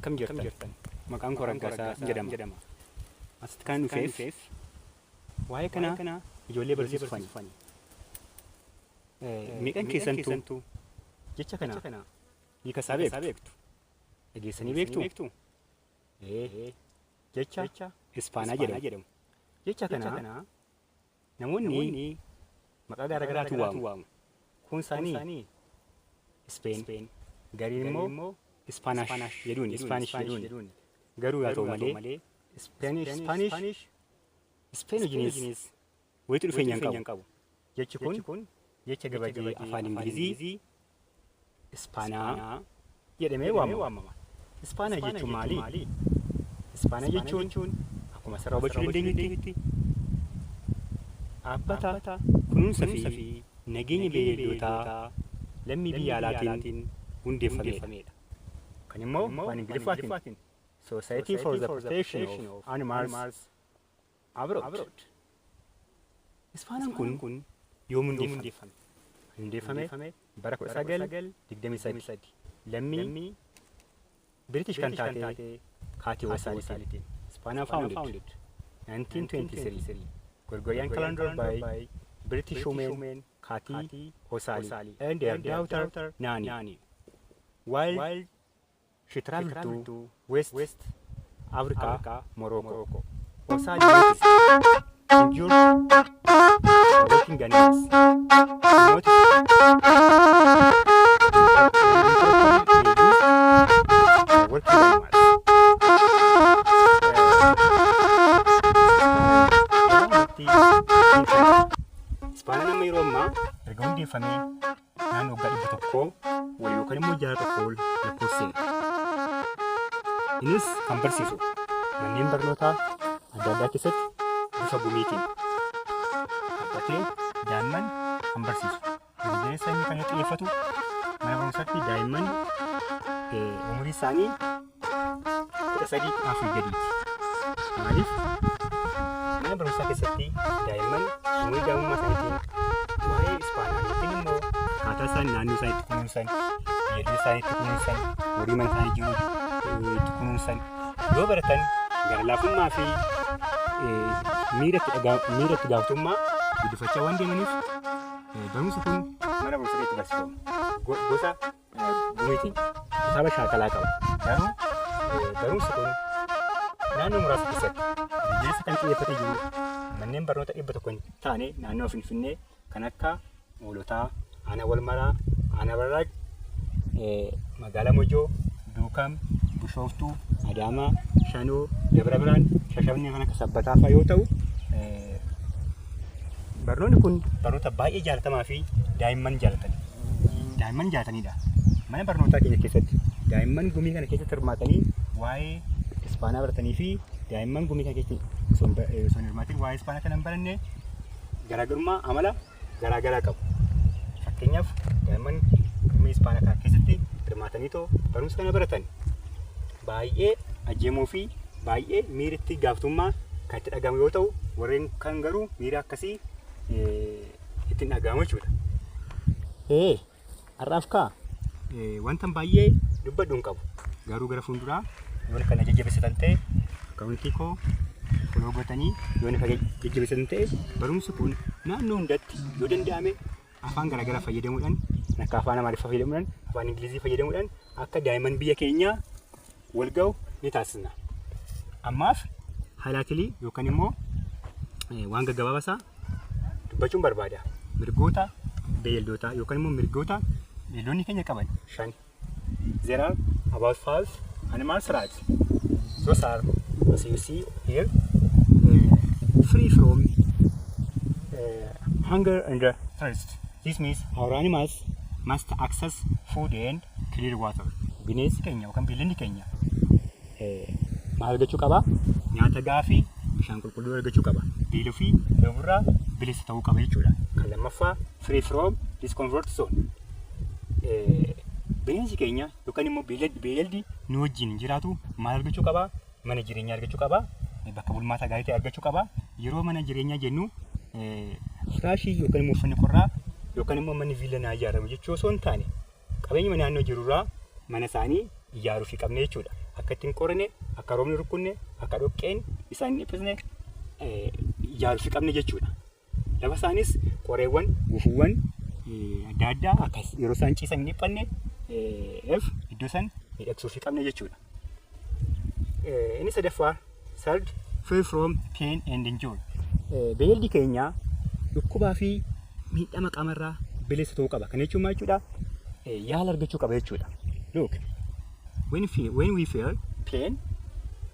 akkam jirtan maqaan koo Raggaasaa jedhama. Asitti kan dhufeef waa'ee kana ijoollee barsiisuufani. Meeqan keessantu jecha kana hiika isaa beektu? Dhageessanii beektu? Jecha Ispaanaa jedhamu. Jecha kana namoonni maqaa garaa garaatiin waamu. Kun isaanii Speen, gariin immoo Spanish jedhuun. Garuu yaa ta'u malee Spanish Spain wajjinis walitti dhufeenya hin qabu. Jechi kun jecha gabatee afaan Ingilizii Ispaanaa jedhamee waamama. Ispaanaa jechuun maali? Ispaanaa jechuun akkuma sarara hubachuu dandeenyutti dhaabbata kunuunsa fi nageenya beeyladootaa lammii biyya alaatiin hundeeffamedha. Kan immoo afaan Ingiliffaatiin Society for the Protection of Animals Abroad. Ispaanaan kun yoom hundeeffame? Hundeeffame bara 1923 lammii British kan taate Kaati Hosaalitiin. Ispaanaa founded 1923 Gregorian calendar by British women Kaati Hosali and their daughter Nani. While she traveled to West Africa, Morocco. Hosali endured working animals. Ispaanaan amma yeroo ammaa erga hundeeffamee naannoo waggaa 100 wal yookaan immoo 600 lakkoofseera. Innis kan barsiisu manneen barnootaa adda addaa keessatti bifa gumiitiin dhaabbatee daa'imman kan barsiisu. Gaggeessa inni kan xiyyeeffatu mana barumsaatti daa'imman umurii isaanii 13 gadiiti. Maaliif? Mana barumsaa keessatti daa'imman umurii daa'imummaa isaaniitiin waa'ee Ispaanaa yookiin immoo akkaataa isaan naannoo isaaniitti kunuunsan, beeylada isaaniitti kunuunsan, horii mana isaanii jiru itti kunuunsan yoo baratan gara laafummaa fi miira itti gaafatamummaa guddifachaa waan deemaniif barumsi kun mana barumsaa itti barsiifamu. Gosa gumiitiin kitaaba shaakalaa qaba. Garuu barumsi kun naannoo muraasa keessatti gaggeessa kan xiyyeeffatee jiru manneen barnoota 100 hin taane naannoo Finfinnee kan akka Hoolotaa, Aanaa Walmaraa, Aanaa Barraaq, magaalaa Mojoo, Duukam, Bishooftuu, Adaamaa, Shanoo, Dabra Biraan, Shashamannee kan akka Sabbataa fa'aa yoo ta'u, barnoonni kun barnoota baay'ee jaalatamaa fi daa'imman jaallatanidha. Mana barnootaa keenya keessatti daa'imman gumii kana keessatti hirmaatanii waa'ee Ispaanaa baratanii fi daa'imman gumii kana keessatti osoo hin hirmaatin waa'ee Ispaanaa kana hin baranne garaagarummaa amala garaagaraa qabu. Fakkeenyaaf daa'imman gumii Ispaanaa kana keessatti hirmaatanii barumsa kana baratan baay'ee ajjeemuu fi baay'ee miira itti gaafatamummaa kan itti dhagahamu yoo ta'u, warreen kan garuu miira akkasii ittiin dhagahamu jechuudha. Har'aaf wanta baay'ee dubbadhu hin qabu. Garuu gara fuulduraa yoo kana jajjabeessitan ta'e akkaawuntii koo foloo gootanii yoo kana jajjabeessitan ta'e barumsi kun naannoo hundatti yoo danda'ame afaan garaagaraa fayyadamuudhaan akka afaan Amaariffaa fayyadamuudhaan afaan Ingilizii fayyadamuudhaan akka daa'imman biyya keenyaa wal ga'u ni taasisna. Ammaaf haalaatilee yookaan immoo waan gaggabaabasaa dubbachuun barbaada. Mirgoota beeyladootaa yookaan immoo mirgoota beeyladoonni keenya qaban 5. There are about 5 animals rights. Those are, as you see here, free from hunger and thirst. This means our animals must access food and clear water. Bineensi keenya yookaan beeyladni keenya maal argachuu qaba? Nyaata gahaa fi bishaan qulqulluu argachuu qaba. Beeluu fi dheebuu bilisa ta'uu qaba jechuudha. Kan lammaffaa free from discomfort zone. Bineensi keenya yookaan immoo beeyladni nu wajjin jiraatu maal argachuu qaba? Mana jireenyaa argachuu qaba. Bakka bulmaataa gaarii ta'e argachuu qaba. Yeroo mana jireenyaa jennu firaashii yookaan immoo uffanni qorraa yookaan immoo manni viillanaa ijaaramu jechuu osoo hin taane qabeenya naannoo jirurraa mana isaanii ijaaruu fi qabne jechuudha. akka ittiin qorine, akka roobni rukkunne, akka dhoqqeen isaan dhiphisne ijaaruuf qabne jechuudha. Lafa isaanis qoreewwan, gufuuwwan adda addaa akka yeroo isaan ciisan hin dhiphanne iddoo isaan miidhagsuuf qabne jechuudha. Inni sadaffaa third, free from pain and injury. Beeyildi keenya dhukkubaa fi miidhama qaamarraa bilisa ta'uu qaba. Kana jechuun maal jechuudha? Yaala argachuu qaba jechuudha. Look, when we feel pain,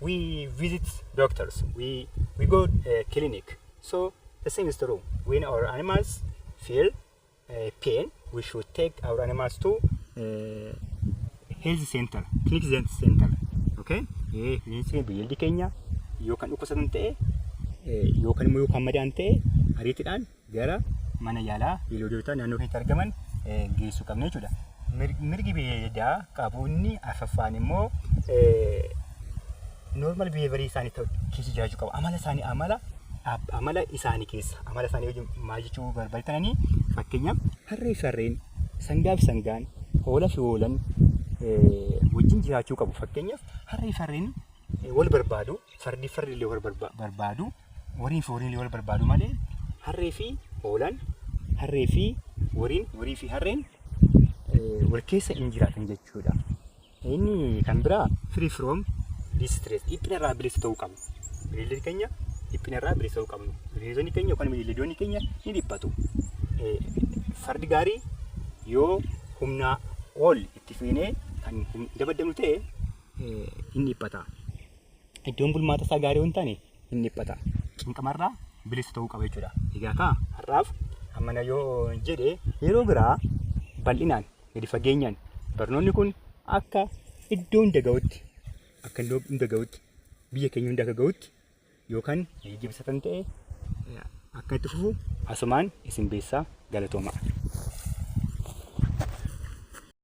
we visit doctors. We go clinic. So the same is true. When our animals feel pain, we should take our animals to health center, clinic center. Okay? Clinic beeyildi keenya yookaan dhukkubsatan ta'e yookaan immoo yookaan madaan ta'e ariitiidhaan gara mana yaalaa beeyladoota naannoo keessatti argaman geessuu qabna jechuudha. Mirgi beeyladaa qabuunni afaffaan immoo normal behavior isaanii keessa jiraachuu qaba. Amala isaanii keessa amala isaanii wajjin maal jechuu barbaadanii fakkeenyaaf harree fi harreen sangaa fi sangaan hoolaa fi hoolaan wajjin jiraachuu qabu. Fakkeenyaaf harree fi harreen wal barbaadu, fardi illee wal barbaadu, horiin fi horiin illee wal barbaadu malee harree fi hoolaan, harree fi horii fi harreen wal keessa hin jiraatan jechuudha. Inni kan biraa free from distress, dhiphina irraa bilisa ta'uu qabnu. Beeyladni keenya dhiphina irraa bilisa ta'uu qabnu. Beeyladoonni keenya yookaan beeyladoonni keenya ni dhiphatu. Fardi gaarii yoo humnaa ol itti fiinee kan dabadamnu ta'e hin dhiphata. Iddoon bulmaata isaa gaarii waan taane hin dhiphata. Cinqamarraa bilisa ta'uu qaba jechuudha. Egaa har'aaf hammana yoo jedhe yeroo biraa bal'inaan gadi fageenyaan barnoonni kun akka iddoo hunda ga'utti biyya keenya hunda akka ga'utti yookaan jijjiirsisan ta'e akka itti fufu asumaan isin beessaa galatoomaa.